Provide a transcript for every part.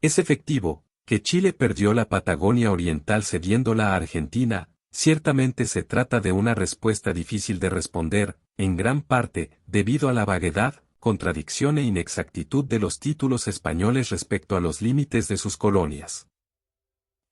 Es efectivo, que Chile perdió la Patagonia Oriental cediéndola a Argentina. Ciertamente se trata de una respuesta difícil de responder, en gran parte, debido a la vaguedad, contradicción e inexactitud de los títulos españoles respecto a los límites de sus colonias.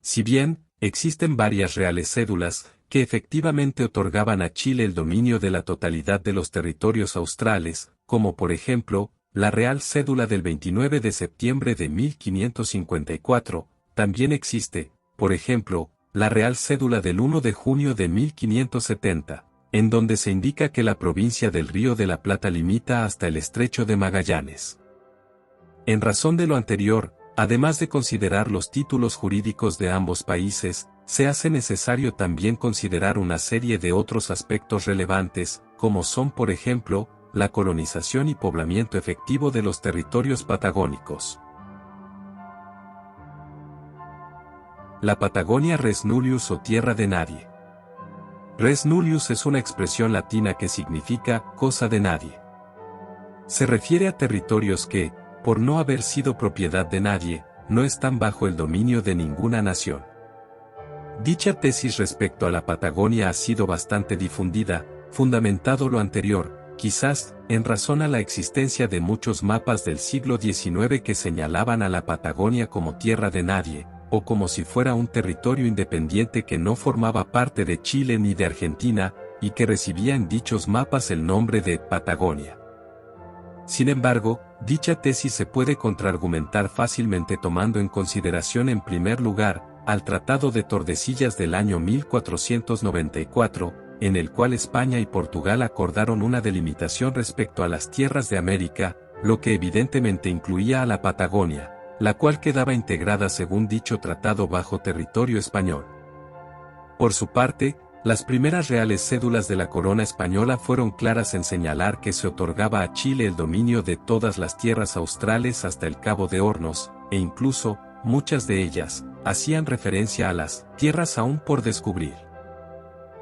Si bien, existen varias reales cédulas, que efectivamente otorgaban a Chile el dominio de la totalidad de los territorios australes, como por ejemplo, la Real Cédula del 29 de septiembre de 1554, también existe, por ejemplo, la Real Cédula del 1 de junio de 1570, en donde se indica que la provincia del Río de la Plata limita hasta el Estrecho de Magallanes. En razón de lo anterior, además de considerar los títulos jurídicos de ambos países, se hace necesario también considerar una serie de otros aspectos relevantes, como son por ejemplo, la colonización y poblamiento efectivo de los territorios patagónicos. La Patagonia res nullius o tierra de nadie. Res nullius es una expresión latina que significa cosa de nadie. Se refiere a territorios que, por no haber sido propiedad de nadie, no están bajo el dominio de ninguna nación. Dicha tesis respecto a la Patagonia ha sido bastante difundida, fundamentado lo anterior, quizás, en razón a la existencia de muchos mapas del siglo XIX que señalaban a la Patagonia como tierra de nadie, o como si fuera un territorio independiente que no formaba parte de Chile ni de Argentina, y que recibía en dichos mapas el nombre de Patagonia. Sin embargo, dicha tesis se puede contraargumentar fácilmente tomando en consideración en primer lugar, al Tratado de Tordesillas del año 1494, en el cual España y Portugal acordaron una delimitación respecto a las tierras de América, lo que evidentemente incluía a la Patagonia, la cual quedaba integrada según dicho tratado bajo territorio español. Por su parte, las primeras reales cédulas de la corona española fueron claras en señalar que se otorgaba a Chile el dominio de todas las tierras australes hasta el Cabo de Hornos, e incluso, muchas de ellas, hacían referencia a las tierras aún por descubrir.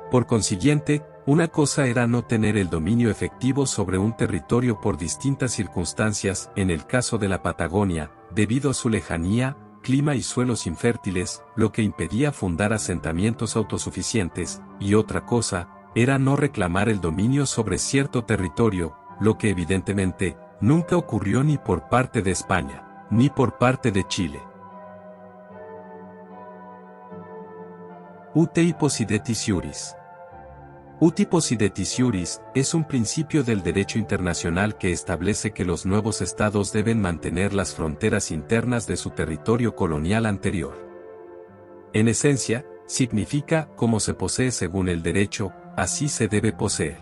Por consiguiente, una cosa era no tener el dominio efectivo sobre un territorio por distintas circunstancias, en el caso de la Patagonia, debido a su lejanía, clima y suelos infértiles, lo que impedía fundar asentamientos autosuficientes, y otra cosa, era no reclamar el dominio sobre cierto territorio, lo que evidentemente, nunca ocurrió ni por parte de España, ni por parte de Chile. Ut possidetis iuris. Ut possidetis iuris es un principio del derecho internacional que establece que los nuevos estados deben mantener las fronteras internas de su territorio colonial anterior. En esencia, significa como se posee según el derecho, así se debe poseer.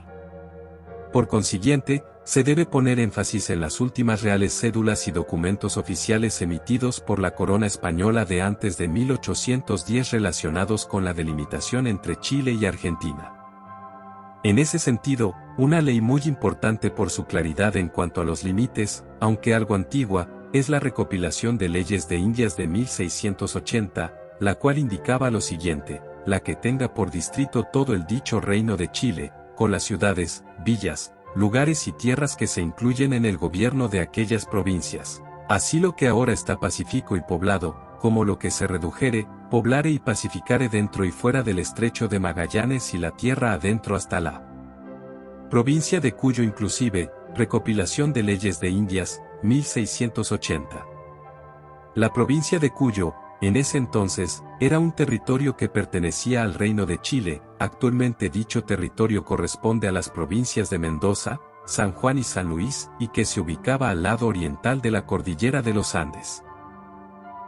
Por consiguiente, se debe poner énfasis en las últimas reales cédulas y documentos oficiales emitidos por la corona española de antes de 1810 relacionados con la delimitación entre Chile y Argentina. En ese sentido, una ley muy importante por su claridad en cuanto a los límites, aunque algo antigua, es la recopilación de leyes de Indias de 1680, la cual indicaba lo siguiente: la que tenga por distrito todo el dicho reino de Chile, con las ciudades, villas, lugares y tierras que se incluyen en el gobierno de aquellas provincias. Así lo que ahora está pacífico y poblado, como lo que se redujere, poblare y pacificare dentro y fuera del estrecho de Magallanes y la tierra adentro hasta la provincia de Cuyo inclusive, recopilación de leyes de Indias, 1680. La provincia de Cuyo, en ese entonces, era un territorio que pertenecía al Reino de Chile. Actualmente dicho territorio corresponde a las provincias de Mendoza, San Juan y San Luis, y que se ubicaba al lado oriental de la cordillera de los Andes.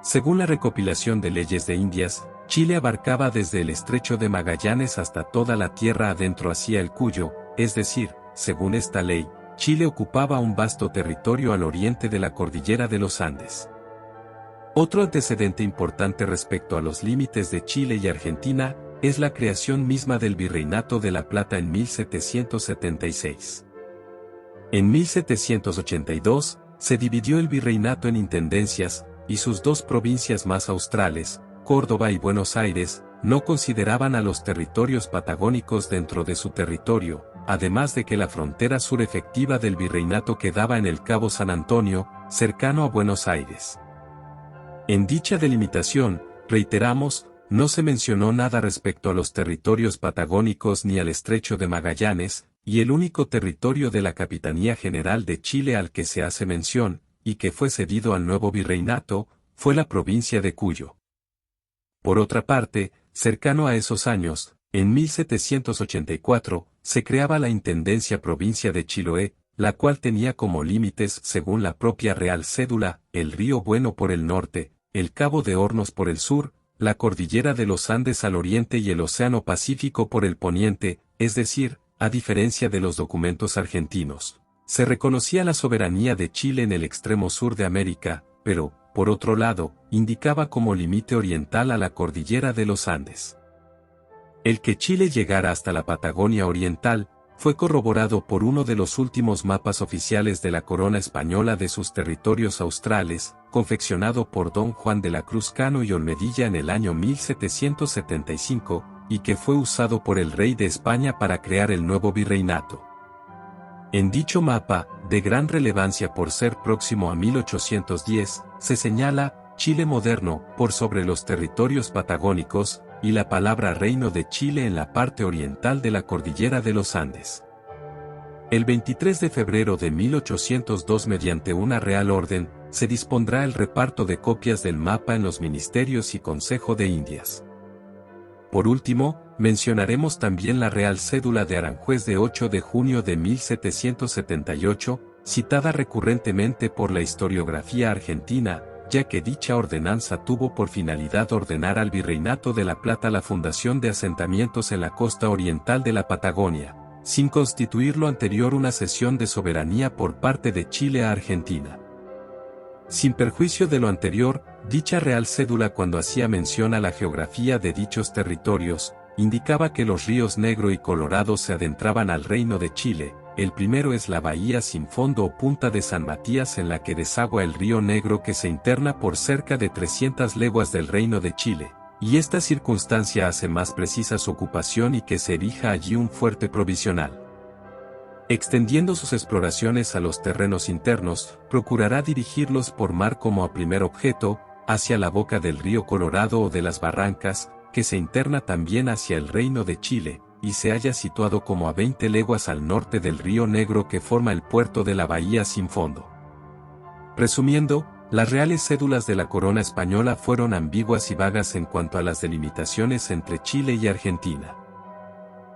Según la recopilación de leyes de Indias, Chile abarcaba desde el estrecho de Magallanes hasta toda la tierra adentro hacia el Cuyo, es decir, según esta ley, Chile ocupaba un vasto territorio al oriente de la cordillera de los Andes. Otro antecedente importante respecto a los límites de Chile y Argentina, es la creación misma del Virreinato de La Plata en 1776. En 1782, se dividió el virreinato en intendencias, y sus dos provincias más australes, Córdoba y Buenos Aires, no consideraban a los territorios patagónicos dentro de su territorio, además de que la frontera sur efectiva del virreinato quedaba en el Cabo San Antonio, cercano a Buenos Aires. En dicha delimitación, reiteramos, no se mencionó nada respecto a los territorios patagónicos ni al Estrecho de Magallanes, y el único territorio de la Capitanía General de Chile al que se hace mención, y que fue cedido al nuevo virreinato, fue la provincia de Cuyo. Por otra parte, cercano a esos años, en 1784, se creaba la Intendencia Provincia de Chiloé, la cual tenía como límites, según la propia Real Cédula, el río Bueno por el norte, el Cabo de Hornos por el sur, la cordillera de los Andes al oriente y el Océano Pacífico por el poniente, es decir, a diferencia de los documentos argentinos, se reconocía la soberanía de Chile en el extremo sur de América, pero, por otro lado, indicaba como límite oriental a la cordillera de los Andes. El que Chile llegara hasta la Patagonia Oriental, fue corroborado por uno de los últimos mapas oficiales de la corona española de sus territorios australes, confeccionado por don Juan de la Cruz Cano y Olmedilla en el año 1775, y que fue usado por el rey de España para crear el nuevo virreinato. En dicho mapa, de gran relevancia por ser próximo a 1810, se señala Chile moderno por sobre los territorios patagónicos, y la palabra Reino de Chile en la parte oriental de la cordillera de los Andes. El 23 de febrero de 1802 mediante una real orden, se dispondrá el reparto de copias del mapa en los ministerios y Consejo de Indias. Por último, mencionaremos también la Real Cédula de Aranjuez de 8 de junio de 1778, citada recurrentemente por la historiografía argentina, ya que dicha ordenanza tuvo por finalidad ordenar al Virreinato de la Plata la fundación de asentamientos en la costa oriental de la Patagonia, sin constituir lo anterior una cesión de soberanía por parte de Chile a Argentina. Sin perjuicio de lo anterior, dicha Real Cédula cuando hacía mención a la geografía de dichos territorios, indicaba que los ríos Negro y Colorado se adentraban al Reino de Chile. El primero es la bahía sin fondo o punta de San Matías en la que desagua el río Negro que se interna por cerca de 300 leguas del Reino de Chile, y esta circunstancia hace más precisa su ocupación y que se erija allí un fuerte provisional. Extendiendo sus exploraciones a los terrenos internos, procurará dirigirlos por mar como a primer objeto, hacia la boca del río Colorado o de las Barrancas, que se interna también hacia el Reino de Chile, y se halla situado como a 20 leguas al norte del río Negro que forma el puerto de la bahía sin fondo. Resumiendo, las reales cédulas de la corona española fueron ambiguas y vagas en cuanto a las delimitaciones entre Chile y Argentina.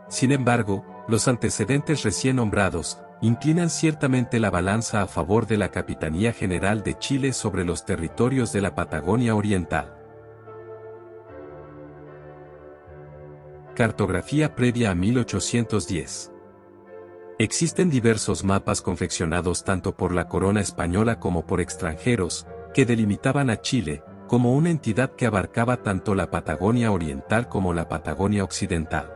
Sin embargo, los antecedentes recién nombrados, inclinan ciertamente la balanza a favor de la Capitanía General de Chile sobre los territorios de la Patagonia Oriental. Cartografía previa a 1810. Existen diversos mapas confeccionados tanto por la corona española como por extranjeros, que delimitaban a Chile, como una entidad que abarcaba tanto la Patagonia Oriental como la Patagonia Occidental.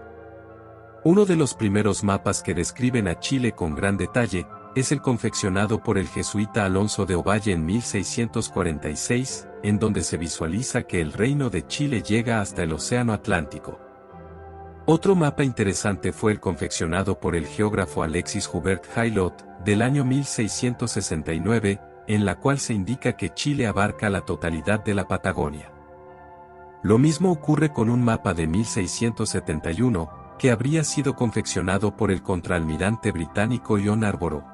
Uno de los primeros mapas que describen a Chile con gran detalle, es el confeccionado por el jesuita Alonso de Ovalle en 1646, en donde se visualiza que el Reino de Chile llega hasta el Océano Atlántico. Otro mapa interesante fue el confeccionado por el geógrafo Alexis Hubert Hailot, del año 1669, en la cual se indica que Chile abarca la totalidad de la Patagonia. Lo mismo ocurre con un mapa de 1671, que habría sido confeccionado por el contraalmirante británico John Arborough.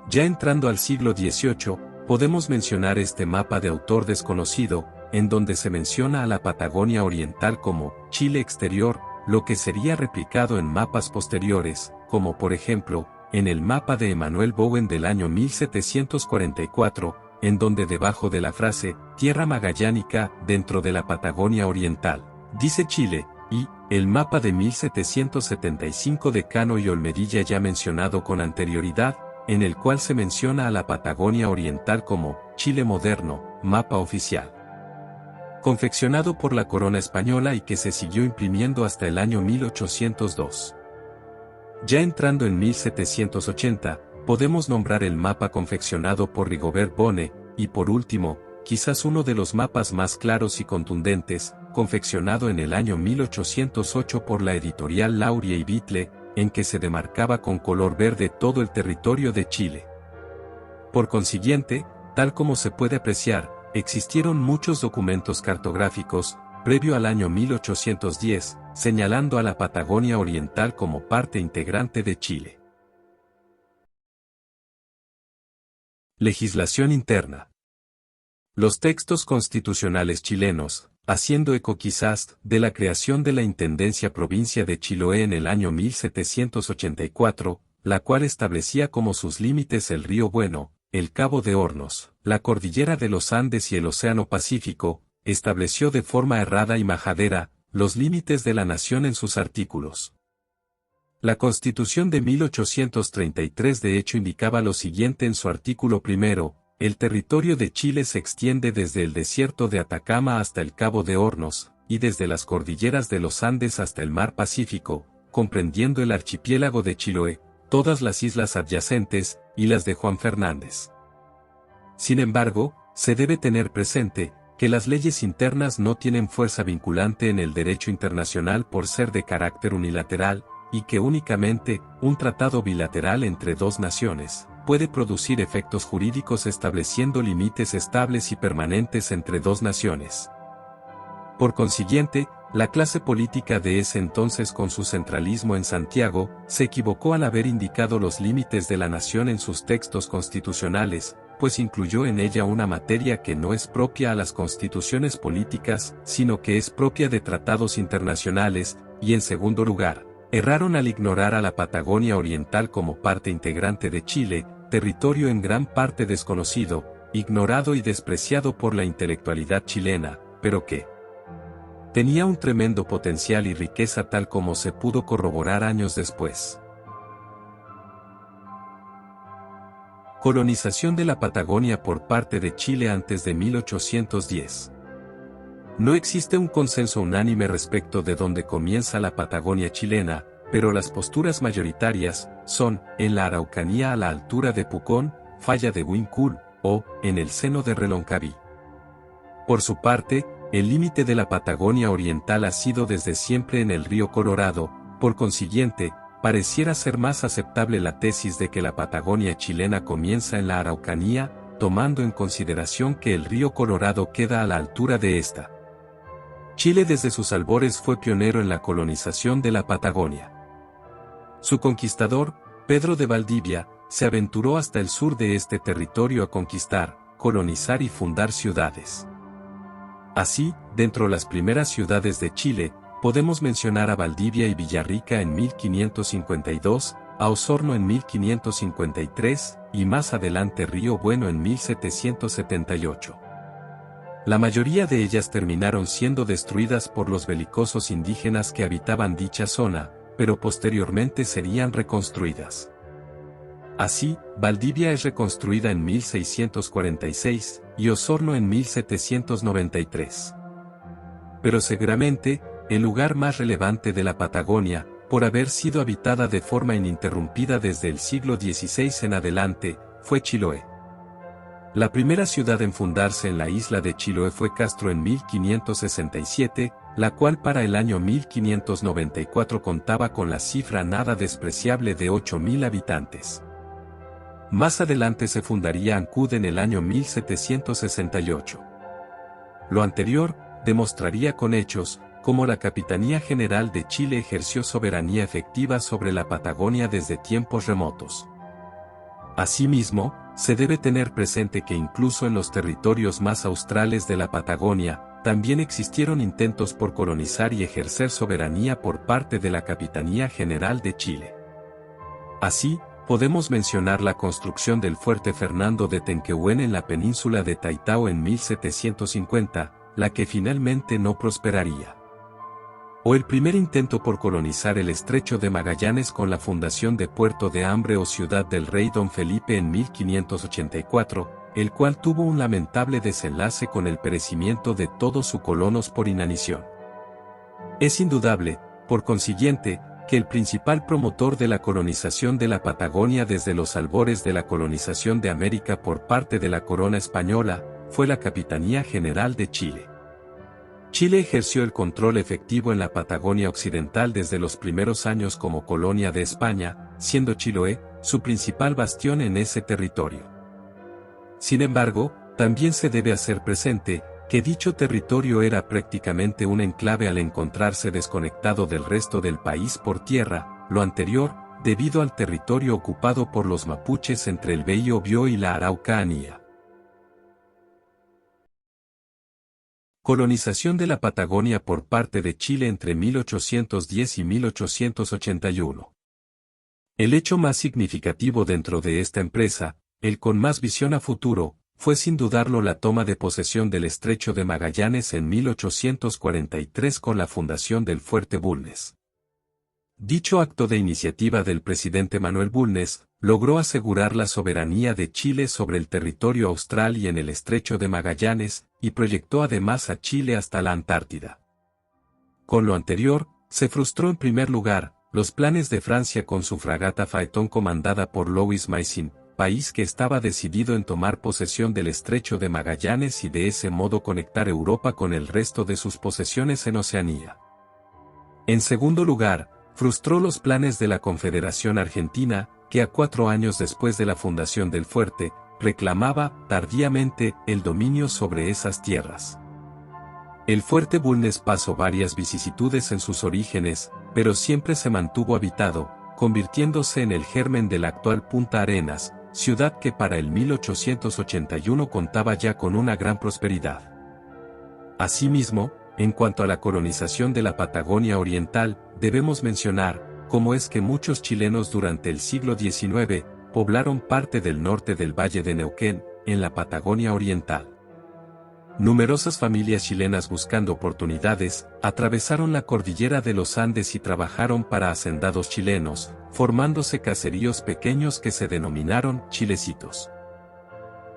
Ya entrando al siglo XVIII, podemos mencionar este mapa de autor desconocido, en donde se menciona a la Patagonia Oriental como Chile exterior, lo que sería replicado en mapas posteriores, como por ejemplo, en el mapa de Emanuel Bowen del año 1744, en donde debajo de la frase, Tierra Magallánica, dentro de la Patagonia Oriental, dice Chile, y, el mapa de 1775 de Cano y Olmedilla ya mencionado con anterioridad, en el cual se menciona a la Patagonia Oriental como, Chile moderno, mapa oficial. Confeccionado por la corona española y que se siguió imprimiendo hasta el año 1802. Ya entrando en 1780, podemos nombrar el mapa confeccionado por Rigobert Bone, y por último, quizás uno de los mapas más claros y contundentes, confeccionado en el año 1808 por la editorial Laurie y Bitle, en que se demarcaba con color verde todo el territorio de Chile. Por consiguiente, tal como se puede apreciar, existieron muchos documentos cartográficos, previo al año 1810, señalando a la Patagonia Oriental como parte integrante de Chile. Legislación interna. Los textos constitucionales chilenos, haciendo eco quizás de la creación de la Intendencia Provincia de Chiloé en el año 1784, la cual establecía como sus límites el río Bueno, el Cabo de Hornos, la cordillera de los Andes y el Océano Pacífico, estableció de forma errada y majadera los límites de la nación en sus artículos. La Constitución de 1833 de hecho indicaba lo siguiente en su artículo primero: el territorio de Chile se extiende desde el desierto de Atacama hasta el Cabo de Hornos, y desde las cordilleras de los Andes hasta el mar Pacífico, comprendiendo el archipiélago de Chiloé, todas las islas adyacentes, y las de Juan Fernández. Sin embargo, se debe tener presente que las leyes internas no tienen fuerza vinculante en el derecho internacional por ser de carácter unilateral, y que únicamente un tratado bilateral entre dos naciones puede producir efectos jurídicos estableciendo límites estables y permanentes entre dos naciones. Por consiguiente, la clase política de ese entonces, con su centralismo en Santiago, se equivocó al haber indicado los límites de la nación en sus textos constitucionales, pues incluyó en ella una materia que no es propia a las constituciones políticas, sino que es propia de tratados internacionales, y en segundo lugar, erraron al ignorar a la Patagonia Oriental como parte integrante de Chile, territorio en gran parte desconocido, ignorado y despreciado por la intelectualidad chilena, pero que tenía un tremendo potencial y riqueza, tal como se pudo corroborar años después. Colonización de la Patagonia por parte de Chile antes de 1810. No existe un consenso unánime respecto de dónde comienza la Patagonia chilena, pero las posturas mayoritarias son, en la Araucanía a la altura de Pucón, Falla de Huincul, o, en el seno de Reloncaví. Por su parte, el límite de la Patagonia Oriental ha sido desde siempre en el río Colorado, por consiguiente, pareciera ser más aceptable la tesis de que la Patagonia chilena comienza en la Araucanía, tomando en consideración que el río Colorado queda a la altura de esta. Chile desde sus albores fue pionero en la colonización de la Patagonia. Su conquistador, Pedro de Valdivia, se aventuró hasta el sur de este territorio a conquistar, colonizar y fundar ciudades. Así, dentro de las primeras ciudades de Chile, podemos mencionar a Valdivia y Villarrica en 1552, a Osorno en 1553, y más adelante Río Bueno en 1778. La mayoría de ellas terminaron siendo destruidas por los belicosos indígenas que habitaban dicha zona, pero posteriormente serían reconstruidas. Así, Valdivia es reconstruida en 1646, y Osorno en 1793. Pero seguramente, el lugar más relevante de la Patagonia, por haber sido habitada de forma ininterrumpida desde el siglo XVI en adelante, fue Chiloé. La primera ciudad en fundarse en la isla de Chiloé fue Castro en 1567, la cual para el año 1594 contaba con la cifra nada despreciable de 8.000 habitantes. Más adelante se fundaría Ancud en el año 1768. Lo anterior demostraría con hechos cómo la Capitanía General de Chile ejerció soberanía efectiva sobre la Patagonia desde tiempos remotos. Asimismo, se debe tener presente que incluso en los territorios más australes de la Patagonia, también existieron intentos por colonizar y ejercer soberanía por parte de la Capitanía General de Chile. Así, podemos mencionar la construcción del fuerte Fernando de Tenquehuen en la península de Taitao en 1750, la que finalmente no prosperaría. O el primer intento por colonizar el estrecho de Magallanes con la fundación de Puerto de Hambre o Ciudad del Rey Don Felipe en 1584, el cual tuvo un lamentable desenlace con el perecimiento de todos sus colonos por inanición. Es indudable, por consiguiente, que el principal promotor de la colonización de la Patagonia desde los albores de la colonización de América por parte de la corona española, fue la Capitanía General de Chile. Chile ejerció el control efectivo en la Patagonia Occidental desde los primeros años como colonia de España, siendo Chiloé su principal bastión en ese territorio. Sin embargo, También se debe hacer presente, que dicho territorio era prácticamente un enclave al encontrarse desconectado del resto del país por tierra, lo anterior, debido al territorio ocupado por los mapuches entre el Biobío y la Araucanía. Colonización de la Patagonia por parte de Chile entre 1810 y 1881. El hecho más significativo dentro de esta empresa, el con más visión a futuro, fue sin dudarlo la toma de posesión del Estrecho de Magallanes en 1843 con la fundación del Fuerte Bulnes. Dicho acto de iniciativa del presidente Manuel Bulnes, logró asegurar la soberanía de Chile sobre el territorio austral y en el Estrecho de Magallanes, y proyectó además a Chile hasta la Antártida. Con lo anterior, se frustró en primer lugar, los planes de Francia con su fragata Phaeton comandada por Louis Maissin, país que estaba decidido en tomar posesión del Estrecho de Magallanes y de ese modo conectar Europa con el resto de sus posesiones en Oceanía. En segundo lugar, frustró los planes de la Confederación Argentina, que a 4 años después de la fundación del fuerte, reclamaba, tardíamente, el dominio sobre esas tierras. El Fuerte Bulnes pasó varias vicisitudes en sus orígenes, pero siempre se mantuvo habitado, convirtiéndose en el germen de la actual Punta Arenas, ciudad que para el 1881 contaba ya con una gran prosperidad. Asimismo, en cuanto a la colonización de la Patagonia Oriental, debemos mencionar, cómo es que muchos chilenos durante el siglo XIX, poblaron parte del norte del Valle de Neuquén, en la Patagonia Oriental. Numerosas familias chilenas buscando oportunidades, atravesaron la cordillera de los Andes y trabajaron para hacendados chilenos, formándose caseríos pequeños que se denominaron chilecitos.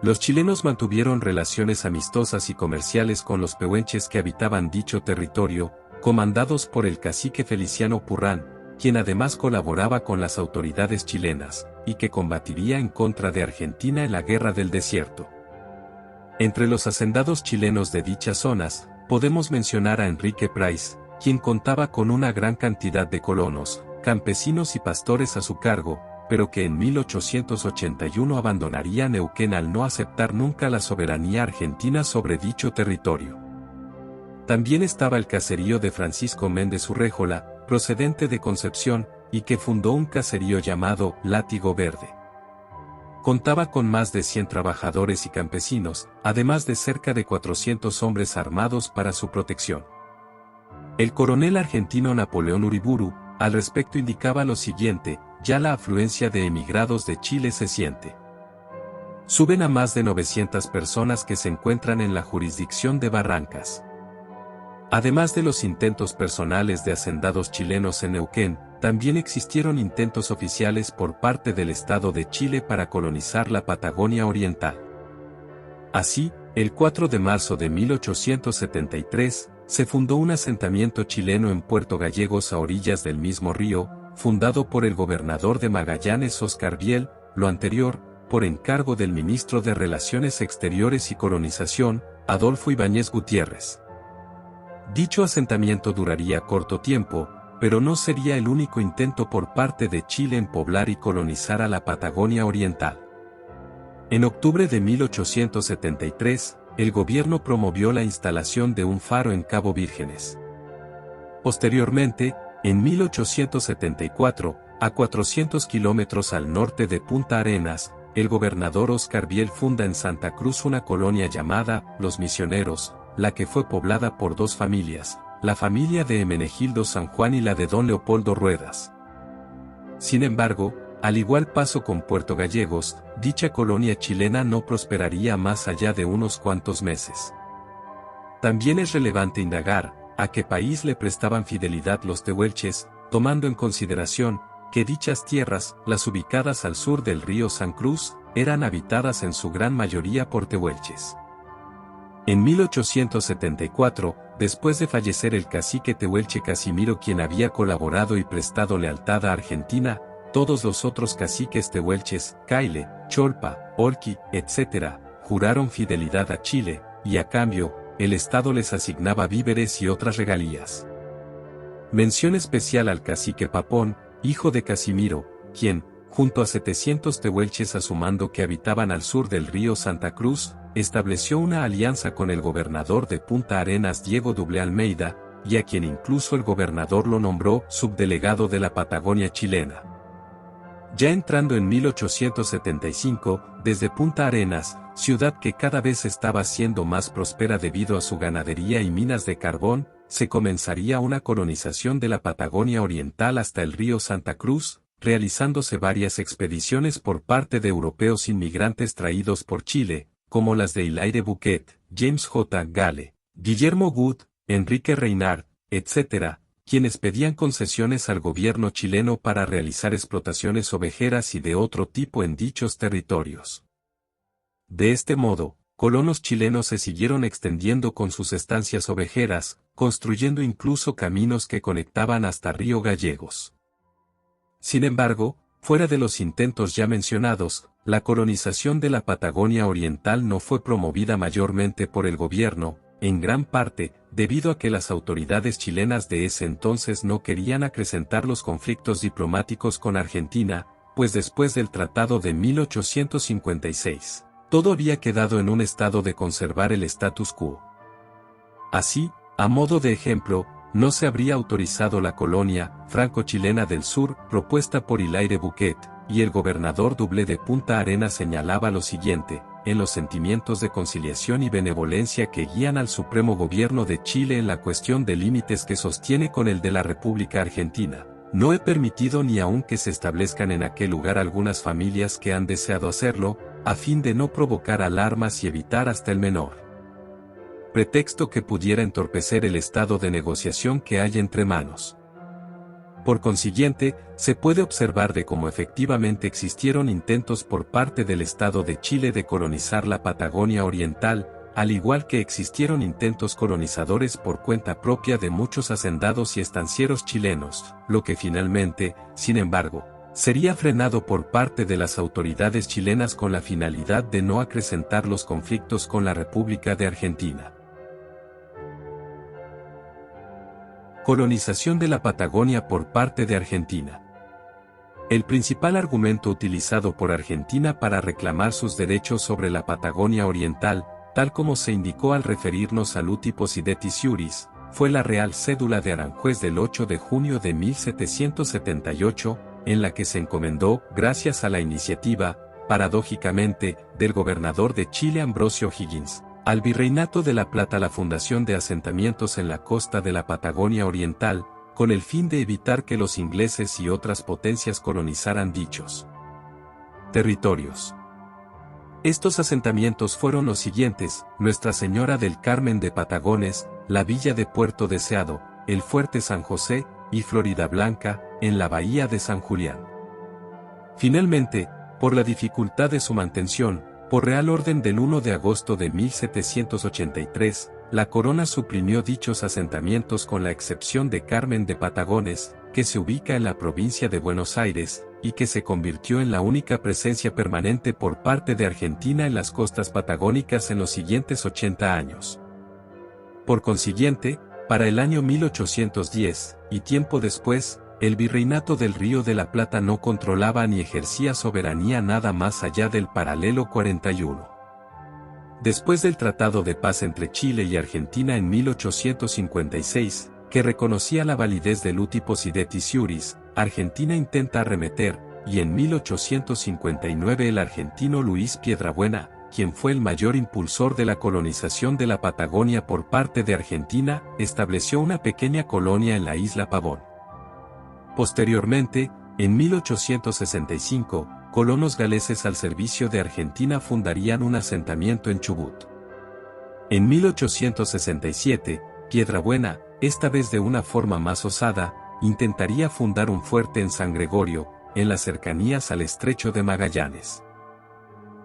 Los chilenos mantuvieron relaciones amistosas y comerciales con los pehuenches que habitaban dicho territorio, comandados por el cacique Feliciano Purrán, quien además colaboraba con las autoridades chilenas, y que combatiría en contra de Argentina en la Guerra del Desierto. Entre los hacendados chilenos de dichas zonas, podemos mencionar a Enrique Price, quien contaba con una gran cantidad de colonos, campesinos y pastores a su cargo, pero que en 1881 abandonaría Neuquén al no aceptar nunca la soberanía argentina sobre dicho territorio. También estaba el caserío de Francisco Méndez Urréjola, procedente de Concepción, y que fundó un caserío llamado Látigo Verde. Contaba con más de 100 trabajadores y campesinos, además de cerca de 400 hombres armados para su protección. El coronel argentino Napoleón Uriburu, al respecto indicaba lo siguiente: ya la afluencia de emigrados de Chile se siente. Suben a más de 900 personas que se encuentran en la jurisdicción de Barrancas. Además de los intentos personales de hacendados chilenos en Neuquén, también existieron intentos oficiales por parte del Estado de Chile para colonizar la Patagonia Oriental. Así, el 4 de marzo de 1873, se fundó un asentamiento chileno en Puerto Gallegos a orillas del mismo río, fundado por el gobernador de Magallanes Óscar Biel, lo anterior, por encargo del ministro de Relaciones Exteriores y Colonización, Adolfo Ibáñez Gutiérrez. Dicho asentamiento duraría corto tiempo, pero no sería el único intento por parte de Chile en poblar y colonizar a la Patagonia Oriental. En octubre de 1873, el gobierno promovió la instalación de un faro en Cabo Vírgenes. Posteriormente, en 1874, a 400 kilómetros al norte de Punta Arenas, el gobernador Óscar Biel funda en Santa Cruz una colonia llamada Los Misioneros, la que fue poblada por dos familias, la familia de Hermenegildo San Juan y la de don Leopoldo Ruedas. Sin embargo, al igual paso con Puerto Gallegos, dicha colonia chilena no prosperaría más allá de unos cuantos meses. También es relevante indagar, a qué país le prestaban fidelidad los tehuelches, tomando en consideración, que dichas tierras, las ubicadas al sur del río San Cruz, eran habitadas en su gran mayoría por tehuelches. En 1874, después de fallecer el cacique tehuelche Casimiro quien había colaborado y prestado lealtad a Argentina, todos los otros caciques tehuelches, Caile, Cholpa, Olqui, etc., juraron fidelidad a Chile, y a cambio, el Estado les asignaba víveres y otras regalías. Mención especial al cacique Papón, hijo de Casimiro, quien, junto a 700 tehuelches a su mando que habitaban al sur del río Santa Cruz, estableció una alianza con el gobernador de Punta Arenas Diego W. Almeida, y a quien incluso el gobernador lo nombró subdelegado de la Patagonia chilena. Ya entrando en 1875, desde Punta Arenas, ciudad que cada vez estaba siendo más próspera debido a su ganadería y minas de carbón, se comenzaría una colonización de la Patagonia Oriental hasta el río Santa Cruz, realizándose varias expediciones por parte de europeos inmigrantes traídos por Chile, como las de Hilaire Bouquet, James J. Gale, Guillermo Good, Enrique Reynard, etc., quienes pedían concesiones al gobierno chileno para realizar explotaciones ovejeras y de otro tipo en dichos territorios. De este modo, colonos chilenos se siguieron extendiendo con sus estancias ovejeras, construyendo incluso caminos que conectaban hasta Río Gallegos. Sin embargo, fuera de los intentos ya mencionados, la colonización de la Patagonia Oriental no fue promovida mayormente por el gobierno, en gran parte, debido a que las autoridades chilenas de ese entonces no querían acrecentar los conflictos diplomáticos con Argentina, pues después del Tratado de 1856, todo había quedado en un estado de conservar el status quo. Así, a modo de ejemplo, no se habría autorizado la colonia franco-chilena del sur propuesta por Hilaire Bouquet, y el gobernador Dublé de Punta Arenas señalaba lo siguiente: en los sentimientos de conciliación y benevolencia que guían al Supremo Gobierno de Chile en la cuestión de límites que sostiene con el de la República Argentina, no he permitido ni aun que se establezcan en aquel lugar algunas familias que han deseado hacerlo, a fin de no provocar alarmas y evitar hasta el menor pretexto que pudiera entorpecer el estado de negociación que hay entre manos. Por consiguiente, se puede observar de cómo efectivamente existieron intentos por parte del Estado de Chile de colonizar la Patagonia Oriental, al igual que existieron intentos colonizadores por cuenta propia de muchos hacendados y estancieros chilenos, lo que finalmente, sin embargo, sería frenado por parte de las autoridades chilenas con la finalidad de no acrecentar los conflictos con la República de Argentina. Colonización de la Patagonia por parte de Argentina. El principal argumento utilizado por Argentina para reclamar sus derechos sobre la Patagonia Oriental, tal como se indicó al referirnos al Uti Possidetis Iuris, fue la Real Cédula de Aranjuez del 8 de junio de 1778, en la que se encomendó, gracias a la iniciativa, paradójicamente, del gobernador de Chile Ambrosio O'Higgins, al Virreinato de la Plata la fundación de asentamientos en la costa de la Patagonia Oriental, con el fin de evitar que los ingleses y otras potencias colonizaran dichos territorios. Estos asentamientos fueron los siguientes: Nuestra Señora del Carmen de Patagones, la villa de Puerto Deseado, el Fuerte San José, y Florida Blanca, en la bahía de San Julián. Finalmente, por la dificultad de su mantención, por Real Orden del 1 de agosto de 1783, la corona suprimió dichos asentamientos con la excepción de Carmen de Patagones, que se ubica en la provincia de Buenos Aires, y que se convirtió en la única presencia permanente por parte de Argentina en las costas patagónicas en los siguientes 80 años. Por consiguiente, para el año 1810, y tiempo después, el Virreinato del Río de la Plata no controlaba ni ejercía soberanía nada más allá del paralelo 41. Después del Tratado de Paz entre Chile y Argentina en 1856, que reconocía la validez del Uti Possidetis Iuris, Argentina intenta arremeter, y en 1859 el argentino Luis Piedrabuena, quien fue el mayor impulsor de la colonización de la Patagonia por parte de Argentina, estableció una pequeña colonia en la isla Pavón. Posteriormente, en 1865, colonos galeses al servicio de Argentina fundarían un asentamiento en Chubut. En 1867, Piedrabuena, esta vez de una forma más osada, intentaría fundar un fuerte en San Gregorio, en las cercanías al Estrecho de Magallanes.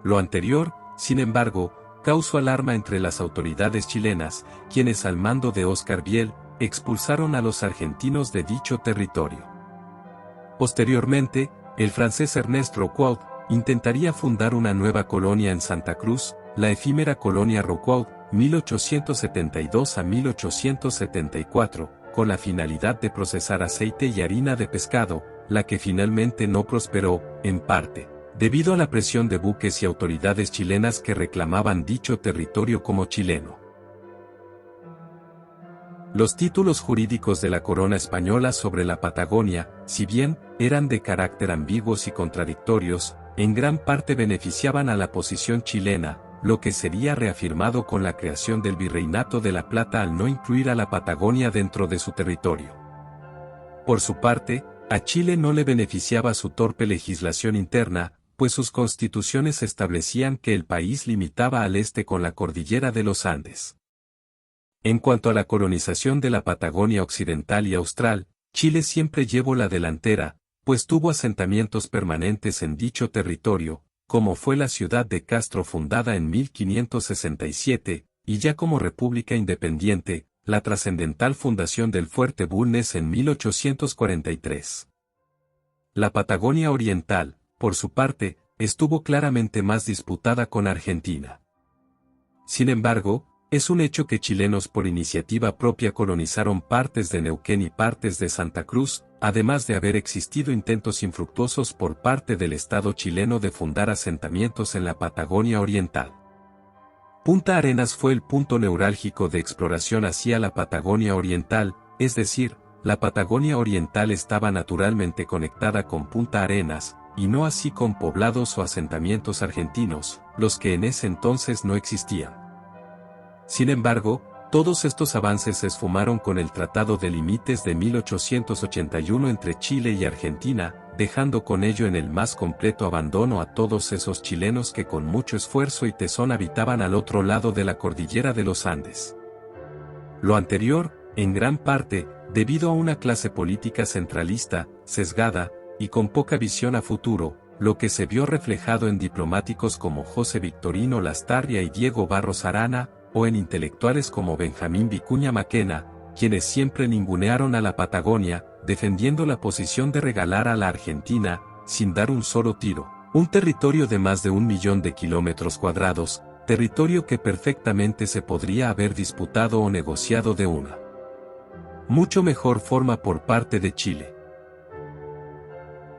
Lo anterior, sin embargo, causó alarma entre las autoridades chilenas, quienes al mando de Óscar Biel, expulsaron a los argentinos de dicho territorio. Posteriormente, el francés Ernest Rocquaud intentaría fundar una nueva colonia en Santa Cruz, la efímera colonia Rocquaud, 1872 a 1874, con la finalidad de procesar aceite y harina de pescado, la que finalmente no prosperó, en parte, debido a la presión de buques y autoridades chilenas que reclamaban dicho territorio como chileno. Los títulos jurídicos de la corona española sobre la Patagonia, si bien eran de carácter ambiguos y contradictorios, en gran parte beneficiaban a la posición chilena, lo que sería reafirmado con la creación del Virreinato de la Plata al no incluir a la Patagonia dentro de su territorio. Por su parte, a Chile no le beneficiaba su torpe legislación interna, pues sus constituciones establecían que el país limitaba al este con la cordillera de los Andes. En cuanto a la colonización de la Patagonia Occidental y Austral, Chile siempre llevó la delantera, pues tuvo asentamientos permanentes en dicho territorio, como fue la ciudad de Castro fundada en 1567, y ya como república independiente, la trascendental fundación del Fuerte Bulnes en 1843. La Patagonia Oriental, por su parte, estuvo claramente más disputada con Argentina. Sin embargo, es un hecho que chilenos por iniciativa propia colonizaron partes de Neuquén y partes de Santa Cruz, además de haber existido intentos infructuosos por parte del Estado chileno de fundar asentamientos en la Patagonia Oriental. Punta Arenas fue el punto neurálgico de exploración hacia la Patagonia Oriental, es decir, la Patagonia Oriental estaba naturalmente conectada con Punta Arenas, y no así con poblados o asentamientos argentinos, los que en ese entonces no existían. Sin embargo, todos estos avances se esfumaron con el Tratado de Límites de 1881 entre Chile y Argentina, dejando con ello en el más completo abandono a todos esos chilenos que con mucho esfuerzo y tesón habitaban al otro lado de la cordillera de los Andes. Lo anterior, en gran parte, debido a una clase política centralista, sesgada, y con poca visión a futuro, lo que se vio reflejado en diplomáticos como José Victorino Lastarria y Diego Barros Arana, o en intelectuales como Benjamín Vicuña Maquena, quienes siempre ningunearon a la Patagonia, defendiendo la posición de regalar a la Argentina, sin dar un solo tiro, un territorio de más de 1 millón de kilómetros cuadrados, territorio que perfectamente se podría haber disputado o negociado de una mucho mejor forma por parte de Chile.